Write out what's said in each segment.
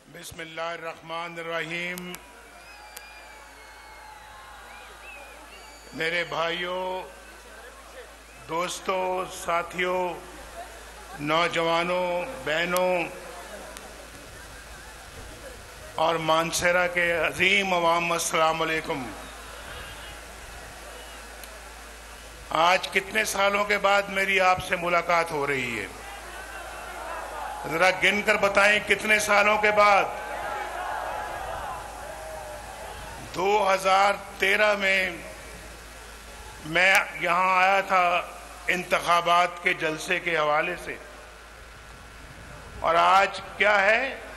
बिस्मिल्लाहिर्रहमानिर्रहीम। मेरे भाइयों, दोस्तों, साथियों, नौजवानों, बहनों और मानसरा के अजीम अवाम, अस्सलाम वालेकुम। आज कितने सालों के बाद मेरी आपसे मुलाकात हो रही है? जरा गिनकर बताएं कितने सालों के बाद। 2013 में मैं यहाँ आया था इंतखाबात के जलसे के हवाले से, और आज क्या है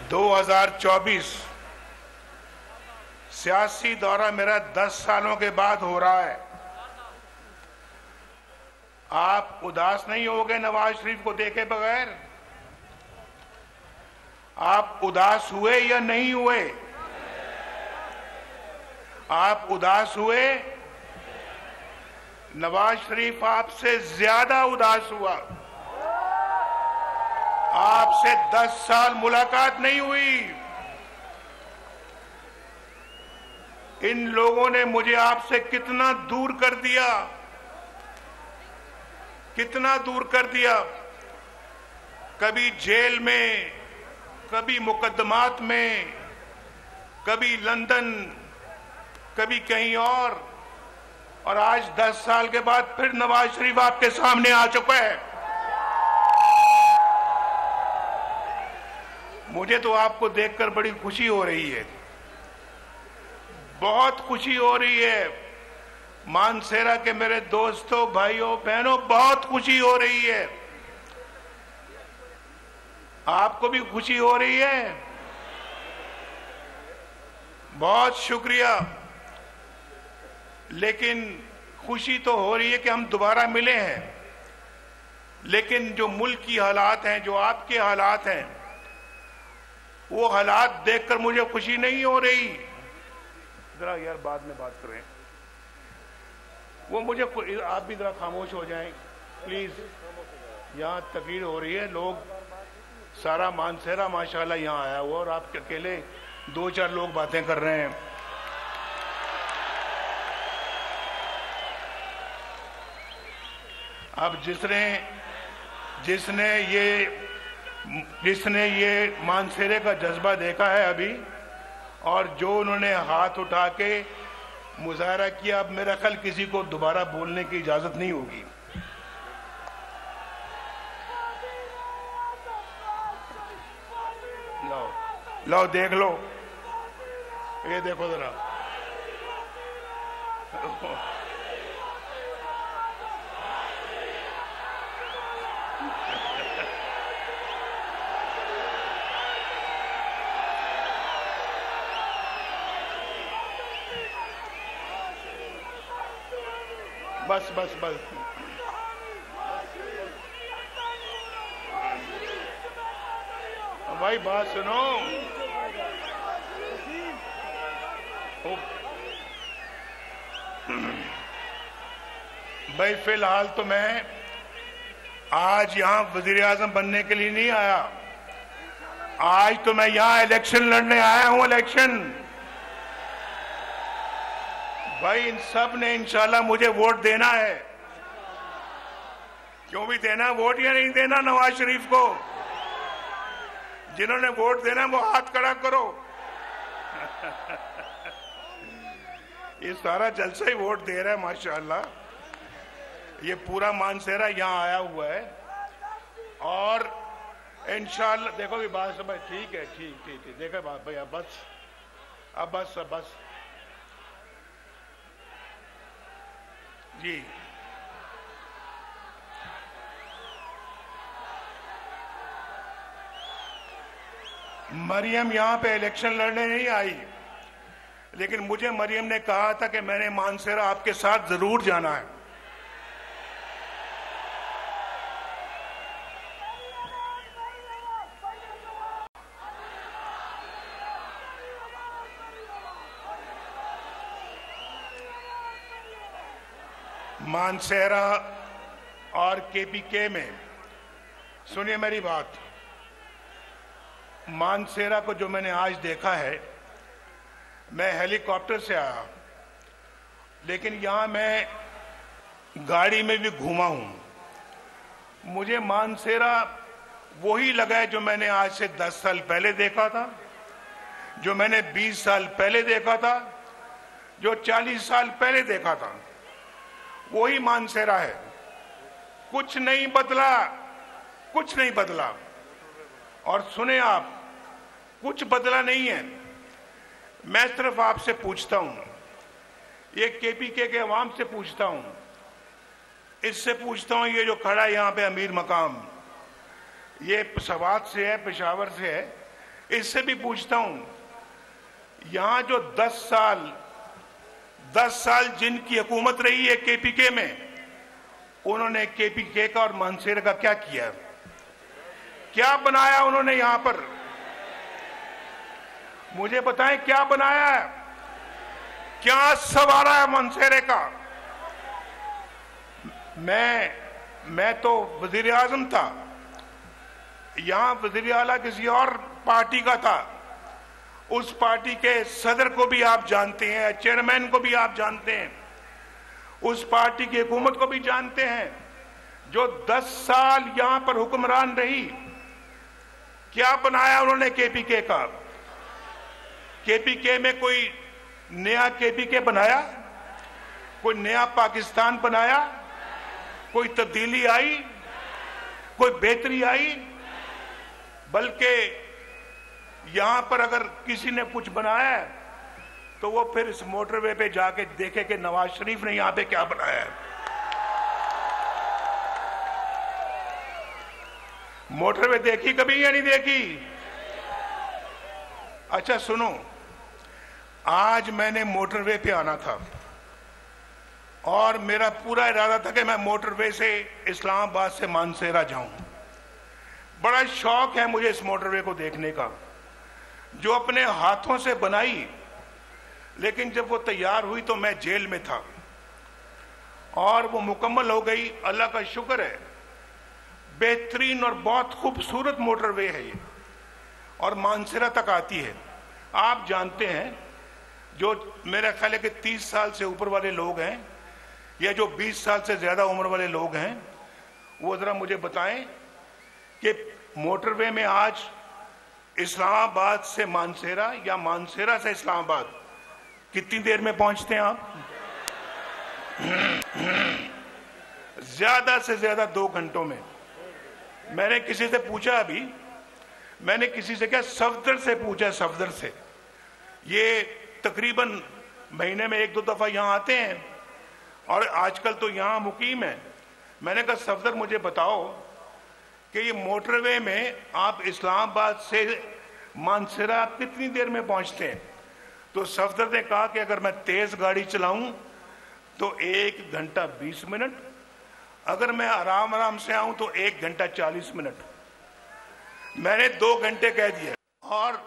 2024। सियासी दौरा मेरा 10 सालों के बाद हो रहा है। आप उदास नहीं हो गए नवाज शरीफ को देखे बगैर? आप उदास हुए या नहीं हुए? आप उदास हुए? नवाज शरीफ आपसे ज्यादा उदास हुआ। आपसे 10 साल मुलाकात नहीं हुई। इन लोगों ने मुझे आपसे कितना दूर कर दिया, कितना दूर कर दिया। कभी जेल में, कभी मुकदमात में, कभी लंदन, कभी कहीं और आज 10 साल के बाद फिर नवाज शरीफ आपके सामने आ चुका है। मुझे तो आपको देखकर बड़ी खुशी हो रही है, बहुत खुशी हो रही है। मानसेरा के मेरे दोस्तों, भाइयों, बहनों, बहुत खुशी हो रही है। आपको भी खुशी हो रही है? बहुत शुक्रिया। लेकिन खुशी तो हो रही है कि हम दोबारा मिले हैं, लेकिन जो मुल्क की हालात हैं, जो आपके हालात हैं, वो हालात देखकर मुझे खुशी नहीं हो रही। जरा यार बाद में बात करें। वो मुझे, आप भी जरा खामोश हो जाएं प्लीज। यहाँ तकरीर हो रही है, लोग सारा मानसेरा माशाल्लाह यहाँ आया हुआ, और आप अकेले 2-4 लोग बातें कर रहे हैं। अब जिसने ये मानसेरे का जज्बा देखा है अभी, और जो उन्होंने हाथ उठा के मुजाहरा किया, अब मेरा ख्याल किसी को दोबारा बोलने की इजाजत नहीं होगी। लो देख लो, ये देखो जरा। बस बस बस भाई, बात सुनो। भाई फिलहाल तो मैं आज यहां वजीर आजम बनने के लिए नहीं आया। आज तो मैं यहां इलेक्शन लड़ने आया हूं। इलेक्शन भाई, इन सब ने इंशाल्लाह मुझे वोट देना है। क्यों भी देना वोट या नहीं देना नवाज शरीफ को? जिन्होंने वोट देना वो हाथ खड़ा करो। ये सारा जलसा ही वोट दे रहा है माशाल्लाह। ये पूरा मानसेरा यहाँ आया हुआ है, और इंशाल्लाह देखो भी बात समझ। ठीक है, ठीक ठीक ठीक, देखो बात भाई। अब बस जी। मरियम यहाँ पे इलेक्शन लड़ने नहीं आई, लेकिन मुझे मरियम ने कहा था कि मैंने मानसेरा आपके साथ जरूर जाना है। मानसेरा और केपीके में, सुनिए मेरी बात, मानसेरा को जो मैंने आज देखा है, मैं हेलीकॉप्टर से आया, लेकिन यहां मैं गाड़ी में भी घूमा हूं। मुझे मानसेरा वही लगा है जो मैंने आज से 10 साल पहले देखा था, जो मैंने 20 साल पहले देखा था, जो 40 साल पहले देखा था। वही मानसेरा है, कुछ नहीं बदला, कुछ नहीं बदला। और सुने आप, कुछ बदला नहीं है। मैं सिर्फ आपसे पूछता हूं, ये केपीके के अवाम से पूछता हूं, इससे पूछता हूं, ये जो खड़ा है यहां पे अमीर मकाम, ये सवात से है, पेशावर से है, इससे भी पूछता हूं, यहां जो 10 साल जिनकी हुकूमत रही है केपीके में, उन्होंने केपीके का और मानसेरा का क्या किया, क्या बनाया उन्होंने यहां पर? मुझे बताएं क्या बनाया है, क्या सवारा है मानसेरे का? मैं तो वजीर आजम था, यहां वजीर आला किसी और पार्टी का था। उस पार्टी के सदर को भी आप जानते हैं, चेयरमैन को भी आप जानते हैं, उस पार्टी की हुकूमत को भी जानते हैं, जो 10 साल यहां पर हुक्मरान रही। क्या बनाया उन्होंने केपीके का? केपीके में कोई नया केपीके बनाया? कोई नया पाकिस्तान बनाया? कोई तब्दीली आई? कोई बेहतरी आई? बल्कि यहां पर अगर किसी ने कुछ बनाया है तो वो फिर इस मोटरवे पे जाके देखे कि नवाज शरीफ ने यहां पे क्या बनाया है। मोटरवे देखी कभी या नहीं देखी? अच्छा सुनो, आज मैंने मोटरवे पे आना था और मेरा पूरा इरादा था कि मैं मोटरवे से इस्लामाबाद से मानसेरा जाऊं। बड़ा शौक है मुझे इस मोटरवे को देखने का, जो अपने हाथों से बनाई, लेकिन जब वो तैयार हुई तो मैं जेल में था और वो मुकम्मल हो गई। अल्लाह का शुक्र है, बेहतरीन और बहुत खूबसूरत मोटरवे है ये, और मानसेरा तक आती है। आप जानते हैं, जो मेरा ख्याल है कि 30 साल से ऊपर वाले लोग हैं या जो 20 साल से ज्यादा उम्र वाले लोग हैं, वो जरा मुझे बताएं कि मोटरवे में आज इस्लामाबाद से मानसेरा या मानसेरा से इस्लामाबाद कितनी देर में पहुंचते हैं आप? ज्यादा से ज्यादा 2 घंटों में। मैंने किसी से पूछा, अभी मैंने किसी से क्या, सफदर से पूछा, सफदर से, ये तकरीबन महीने में 1-2 दफा यहां आते हैं और आजकल तो यहां मुकीम है। मैंने कहा सफदर मुझे बताओ कि ये मोटरवे में आप इस्लामाबाद से मानसेरा कितनी देर में पहुंचते हैं? तो सफदर ने कहा कि अगर मैं तेज गाड़ी चलाऊं तो 1 घंटा 20 मिनट, अगर मैं आराम आराम से आऊं तो 1 घंटा 40 मिनट। मैंने 2 घंटे कह दिए। और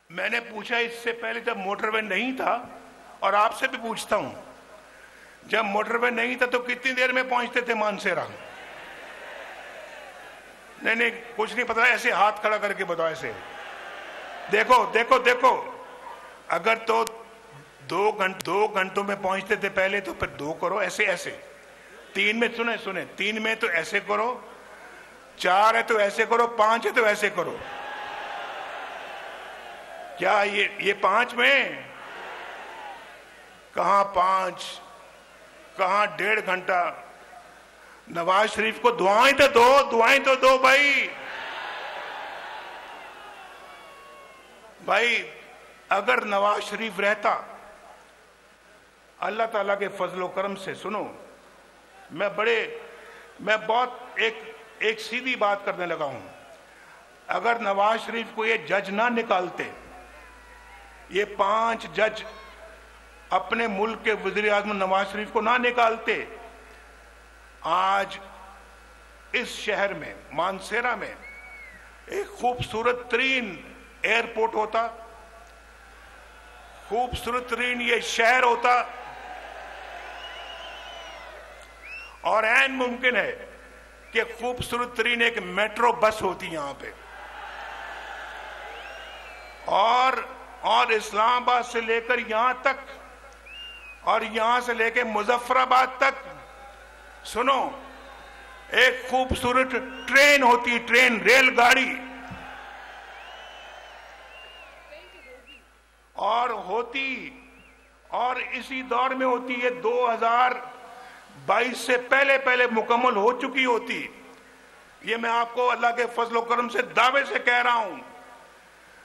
मैंने पूछा इससे पहले जब मोटरवे नहीं था, और आपसे भी पूछता हूं, जब मोटरवे नहीं था तो कितनी देर में पहुंचते थे मानसेरा? नहीं, कुछ नहीं पता, ऐसे हाथ खड़ा करके बताओ, ऐसे देखो देखो देखो। अगर तो 2 घंटों में पहुंचते थे पहले, तो फिर 2 करो, ऐसे ऐसे। 3 में सुने 3 में तो ऐसे करो, 4 है तो ऐसे करो, 5 है तो ऐसे करो। क्या ये 5 में? कहां 5, कहां 1.5 घंटा? नवाज शरीफ को दुआएं तो दो, दुआएं तो दो भाई। अगर नवाज शरीफ रहता, अल्लाह ताला के फजलो करम से, सुनो, मैं बहुत एक सीधी बात करने लगा हूं। अगर नवाज शरीफ को ये जज ना निकालते, ये 5 जज अपने मुल्क के वजीर आज़म नवाज शरीफ को ना निकालते, आज इस शहर में मानसेरा में एक खूबसूरत तरीन एयरपोर्ट होता, खूबसूरत तरीन ये शहर होता, और ऐन मुमकिन है कि खूबसूरत तरीन एक मेट्रो बस होती यहां पे। और इस्लामाबाद से लेकर यहां तक और यहां से लेकर मुजफ्फराबाद तक, सुनो, एक खूबसूरत ट्रेन होती, ट्रेन, रेलगाड़ी, और होती, और इसी दौर में होती है 2022 से पहले पहले मुकम्मल हो चुकी होती। ये मैं आपको अल्लाह के फजल करम से दावे से कह रहा हूं।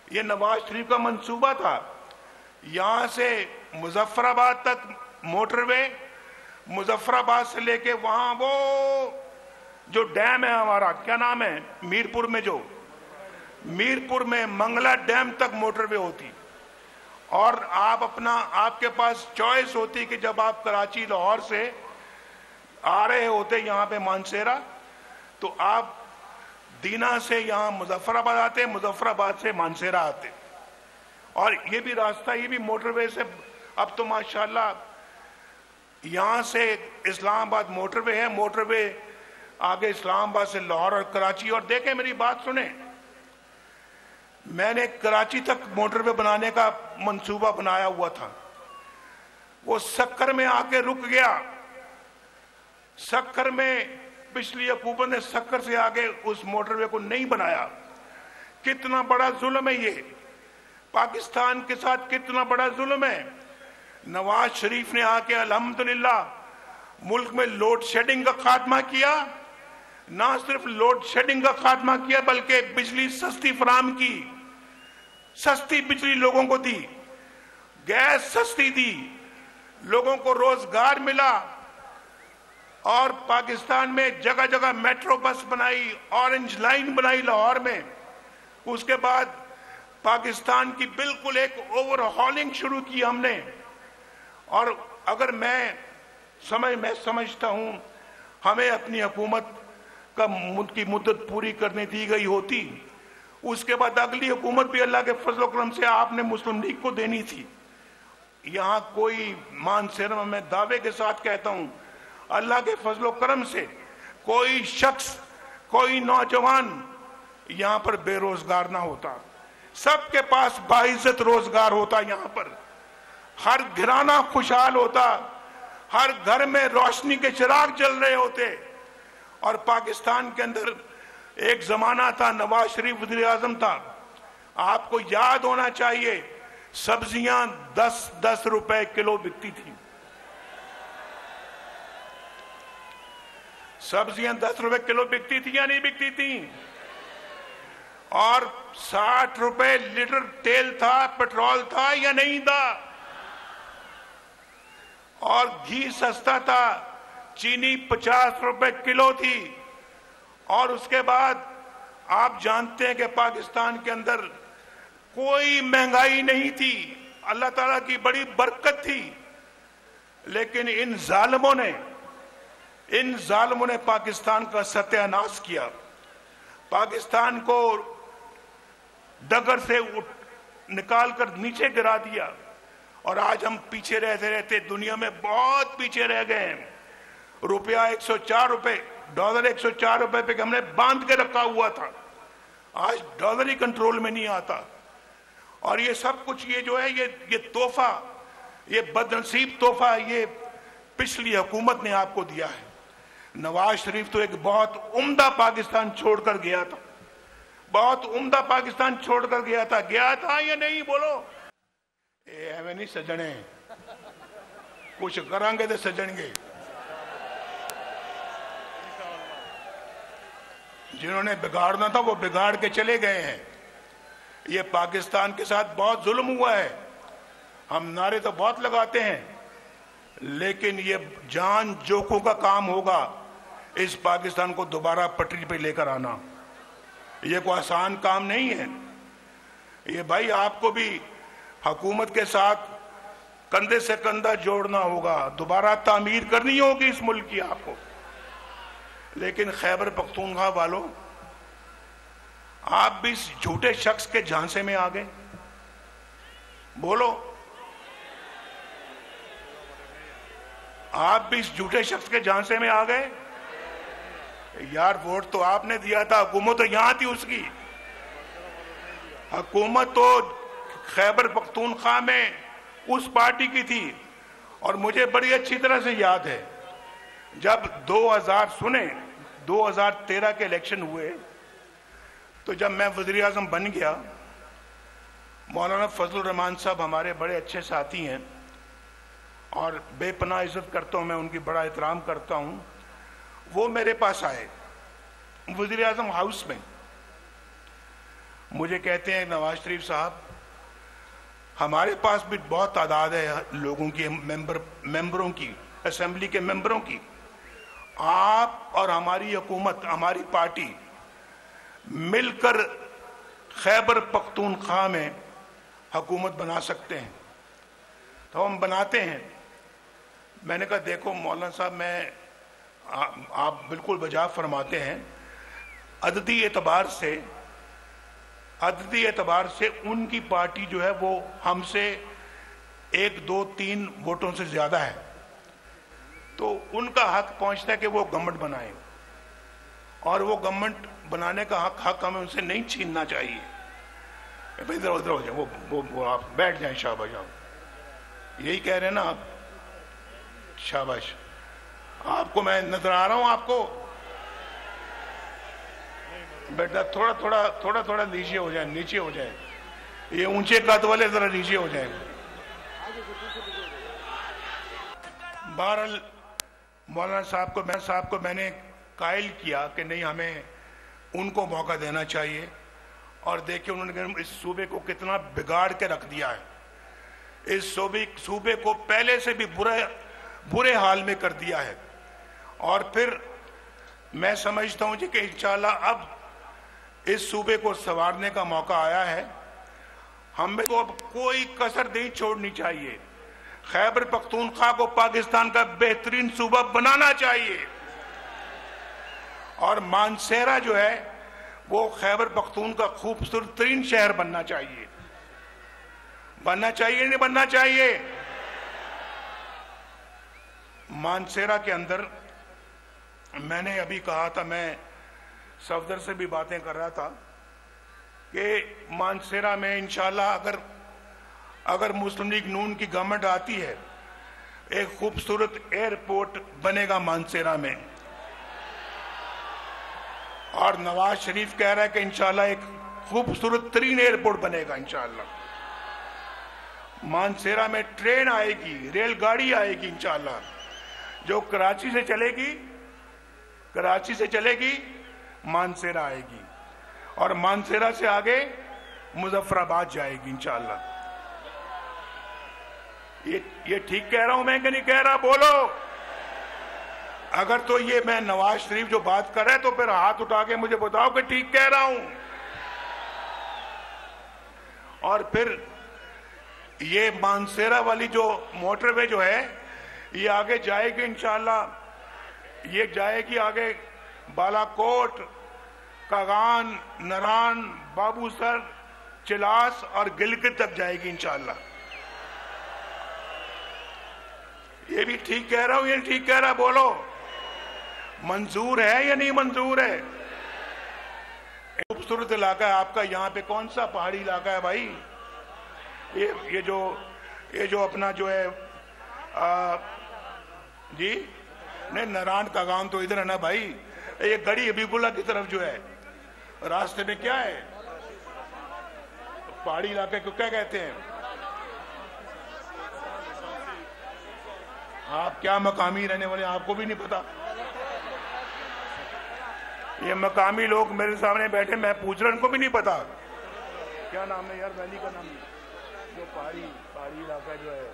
ये नवाज शरीफ का मंसूबा था, यहां से मुजफ्फराबाद तक मोटरवे, मुजफ्फराबाद से लेके वहां वो जो डैम है हमारा, क्या नाम है, मीरपुर में, जो मीरपुर में मंगला डैम तक मोटरवे होती। और आप अपना, आपके पास चॉइस होती कि जब आप कराची लाहौर से आ रहे होते यहां पे मानसेरा, तो आप दीना से यहां मुजफ्फराबाद आते, मुजफ्फराबाद से मानसेरा आते। और ये भी रास्ता, ये भी मोटरवे से, अब तो माशाल्लाह यहां से इस्लामाबाद मोटरवे है, मोटरवे आगे इस्लामाबाद से लाहौर और कराची। और देखें, मेरी बात सुने, मैंने कराची तक मोटरवे बनाने का मंसूबा बनाया हुआ था, वो सक्कर में आके रुक गया। सक्कर में पिछली हुकूमत ने सक्कर से आगे उस मोटरवे को नहीं बनाया। कितना बड़ा जुल्म है ये, पाकिस्तान के साथ कितना बड़ा जुल्म है। नवाज शरीफ ने आके अल्हम्दुलिल्लाह मुल्क में लोड शेडिंग का खात्मा किया, ना सिर्फ लोड शेडिंग का खात्मा किया बल्कि बिजली सस्ती फराम की, सस्ती बिजली लोगों को दी, गैस सस्ती दी, लोगों को रोजगार मिला। और पाकिस्तान में जगह जगह मेट्रो बस बनाई, ऑरेंज लाइन बनाई लाहौर में। उसके बाद पाकिस्तान की बिल्कुल एक ओवरहॉलिंग शुरू की हमने। और अगर मैं समझता हूं हमें अपनी हुकूमत की मुद्दत पूरी करने दी गई होती, उसके बाद अगली हुकूमत भी अल्लाह के फजल करम से आपने मुस्लिम लीग को देनी थी। यहां कोई मानसेरा, मैं दावे के साथ कहता हूं, अल्लाह के फजल करम से कोई शख्स, कोई नौजवान यहां पर बेरोजगार ना होता, सबके पास बाइज्जत रोजगार होता, यहां पर हर घराना खुशहाल होता, हर घर में रोशनी के चिराग जल रहे होते। और पाकिस्तान के अंदर एक जमाना था, नवाज शरीफ वज़ीर आज़म था, आपको याद होना चाहिए, सब्जियां 10-10 रुपए किलो बिकती थी, सब्जियां 10 रुपए किलो बिकती थी या नहीं बिकती थी? और 60 रुपए लीटर तेल था, पेट्रोल था या नहीं था? और घी सस्ता था, चीनी 50 रुपए किलो थी। और उसके बाद आप जानते हैं कि पाकिस्तान के अंदर कोई महंगाई नहीं थी, अल्लाह ताला की बड़ी बरकत थी। लेकिन इन जालिमों ने पाकिस्तान का सत्यानाश किया, पाकिस्तान को डगर से निकालकर नीचे गिरा दिया। और आज हम पीछे रहते रहते दुनिया में बहुत पीछे रह गए हैं। रुपया 104 रुपए, डॉलर 104 रुपए पे हमने बांध के रखा हुआ था, आज डॉलर ही कंट्रोल में नहीं आता। और ये सब कुछ, ये जो है, ये तोहफा, ये बदनसीब तोहफा ये पिछली हुकूमत ने आपको दिया है। नवाज शरीफ तो एक बहुत उम्दा पाकिस्तान छोड़कर गया था, बहुत उम्दा पाकिस्तान छोड़कर गया था या नहीं? बोलो, एवं नहीं सजने, कुछ करांगे तो सजणगे। जिन्होंने बिगाड़ना था वो बिगाड़ के चले गए हैं। ये पाकिस्तान के साथ बहुत जुल्म हुआ है। हम नारे तो बहुत लगाते हैं, लेकिन ये जान जोखों का काम होगा इस पाकिस्तान को दोबारा पटरी पे लेकर आना। ये कोई आसान काम नहीं है। ये भाई आपको भी हुकूमत के साथ कंधे से कंधा जोड़ना होगा, दोबारा तामीर करनी होगी इस मुल्क की आपको। लेकिन खैबर पख्तूनख्वा वालों, आप भी इस झूठे शख्स के झांसे में आ गए। बोलो, आप भी इस झूठे शख्स के झांसे में आ गए? यार, वोट तो आपने दिया था, हुकूमत तो यहां थी उसकी। हुकूमत तो खैबर पख्तूनख्वा में उस पार्टी की थी। और मुझे बड़ी अच्छी तरह से याद है जब 2013 के इलेक्शन हुए तो जब मैं वज़ीर आज़म बन गया, मौलाना फजलुर रहमान साहब हमारे बड़े अच्छे साथी हैं और बेपनाह इज्जत करता हूँ मैं, उनकी बड़ा एहतराम करता हूँ। वो मेरे पास आए वज़ीर आज़म हाउस में, मुझे कहते हैं नवाज शरीफ साहब, हमारे पास भी बहुत तादाद है लोगों की, मेंबरों की, असेंबली के मेंबरों की, आप और हमारी हुकूमत, हमारी पार्टी मिलकर खैबर पख्तूनख्वा में हुकूमत बना सकते हैं, तो हम बनाते हैं। मैंने कहा देखो मौलाना साहब, आप बिल्कुल वजाह फरमाते हैं, अददी एतबार से उनकी पार्टी जो है वो हमसे 1, 2, 3 वोटों से ज्यादा है, तो उनका हक पहुंचता है कि वो गवर्नमेंट बनाए, और वो गवर्नमेंट बनाने का हक हमें उनसे नहीं छीनना चाहिए। इधर उधर हो जाए, वो आप बैठ जाएं, शाबाश, आप यही कह रहे हैं ना आप, शाबाश। आपको मैं नजर आ रहा हूं आपको, बेटा थोड़ा नीचे हो जाए, ये ऊंचे कद वाले जरा नीचे हो जाए। बहरहाल मौलाना साहब को मैंने कायल किया कि नहीं, हमें उनको मौका देना चाहिए, और देखिए उन्होंने इस सूबे को कितना बिगाड़ के रख दिया है। इस सूबे को पहले से भी बुरे हाल में कर दिया है, और फिर मैं समझता हूं जी कि इंशाल्लाह अब इस सूबे को संवारने का मौका आया है। हमें तो अब कोई कसर नहीं छोड़नी चाहिए, खैबर पख्तूनख्वा को पाकिस्तान का बेहतरीन सूबा बनाना चाहिए, और मानसेरा जो है वो खैबर पख्तून का खूबसूरत तरीन शहर बनना चाहिए। नहीं बनना चाहिए? मानसेरा के अंदर मैंने अभी कहा था, मैं सफदर से भी बातें कर रहा था कि मानसेरा में इंशाल्लाह अगर मुस्लिम लीग नून की गवर्नमेंट आती है, एक खूबसूरत एयरपोर्ट बनेगा मानसेरा में, और नवाज शरीफ कह रहा है कि इंशाल्लाह एक खूबसूरत तरीन एयरपोर्ट बनेगा इंशाल्लाह। मानसेरा में ट्रेन आएगी, रेलगाड़ी आएगी इंशाल्लाह, जो कराची से चलेगी मानसेरा आएगी, और मानसेरा से आगे मुजफ्फराबाद जाएगी इंशाल्लाह। ये ठीक कह रहा हूं मैं कि नहीं कह रहा? बोलो। अगर तो ये मैं नवाज शरीफ जो बात कर रहा है तो फिर हाथ उठा के मुझे बताओ कि ठीक कह रहा हूं। और फिर ये मानसेरा वाली जो मोटरवे जो है ये आगे जाएगी इंशाल्लाह, ये जाएगी आगे बालाकोट, कागान, नरान, बाबूसर, चिलास और गिलगित तक जाएगी इंशाल्लाह। ये भी ठीक कह रहा हूं, ये ठीक कह रहा? बोलो, मंजूर है या नहीं मंजूर है? खूबसूरत इलाका है आपका, यहाँ पे कौन सा पहाड़ी इलाका है भाई? ये जो अपना जो है जी नहीं, नारायण का गांव तो इधर है ना भाई। ये गड़ी हबीबुल्ला की तरफ जो है रास्ते में क्या है, पहाड़ी इलाके को क्या कहते हैं? आप क्या मकामी रहने वाले, आपको भी नहीं पता? ये मकामी लोग मेरे सामने बैठे, मैं पूछ रहा, इनको भी नहीं पता क्या नाम है यार, वैली का नाम जो पहाड़ी इलाका जो है,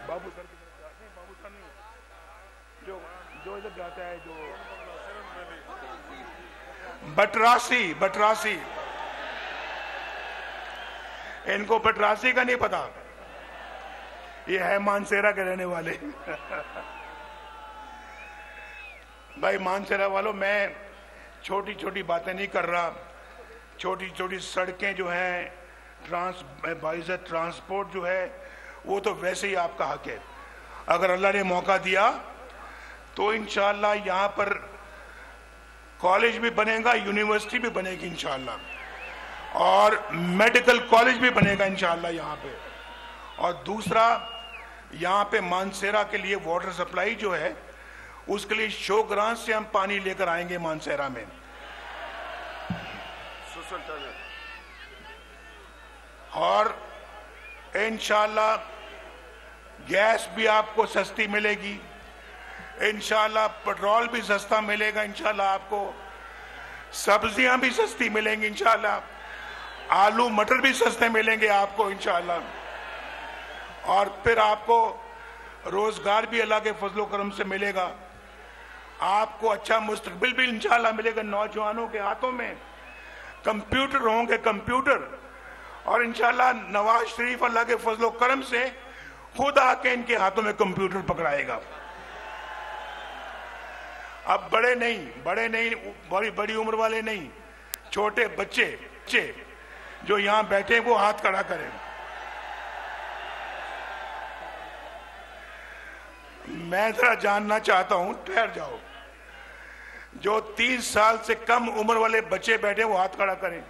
बाबूसर की तरफ जाते हैं, बाबूसर नहीं, जो इधर जाता है, जो बटरासी, इनको बटरासी का नहीं पता, ये है मानसेरा के रहने वाले। भाई मानसेरा वालों, मैं छोटी छोटी बातें नहीं कर रहा, छोटी छोटी सड़कें जो हैं, बाइज़्ज़त ट्रांसपोर्ट जो है वो तो वैसे ही आपका हक है। अगर अल्लाह ने मौका दिया तो इंशाअल्लाह यहाँ पर कॉलेज भी बनेगा, यूनिवर्सिटी भी बनेगी इंशाअल्लाह, और मेडिकल कॉलेज भी बनेगा इंशाअल्लाह यहाँ पे। और दूसरा, यहाँ पे मानसेरा के लिए वाटर सप्लाई जो है उसके लिए शोग्रां से हम पानी लेकर आएंगे मानसेरा में। और इंशाअल्लाह गैस भी आपको सस्ती मिलेगी, इंशाअल्लाह पेट्रोल भी सस्ता मिलेगा, इंशाअल्लाह आपको सब्जियां भी सस्ती मिलेंगी, इंशाअल्लाह आलू मटर भी सस्ते मिलेंगे आपको इंशाअल्लाह। और फिर आपको रोजगार भी अल्लाह के फजलो करम से मिलेगा, आपको अच्छा मुस्तकबिल भी इंशाअल्लाह मिलेगा। नौजवानों के हाथों में कंप्यूटर होंगे, कंप्यूटर, और इंशाअल्लाह नवाज शरीफ अल्लाह के फजलो करम से खुद आके इनके हाथों में कंप्यूटर पकड़ाएगा। अब बड़े नहीं, बड़ी बड़ी उम्र वाले नहीं, छोटे बच्चे जो यहां बैठे वो हाथ खड़ा करें। मैं जरा जानना चाहता हूं, ठहर जाओ, जो 30 साल से कम उम्र वाले बच्चे बैठे वो हाथ खड़ा करें।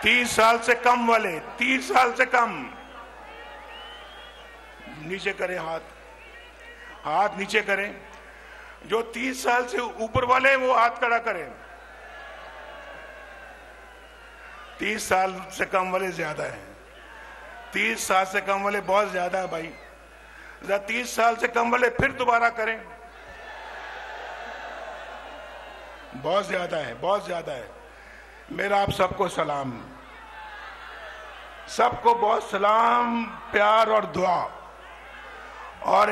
30 साल से कम वाले, 30 साल से कम, नीचे करें हाथ नीचे करें। जो 30 साल से ऊपर वाले हैं वो हाथ खड़ा करें। 30 साल से कम वाले ज्यादा हैं, 30 साल से कम वाले बहुत ज्यादा है भाई। 30 साल से कम वाले फिर दोबारा करें, बहुत ज्यादा है। मेरा आप सबको सलाम, सबको बहुत सलाम, प्यार और दुआ। और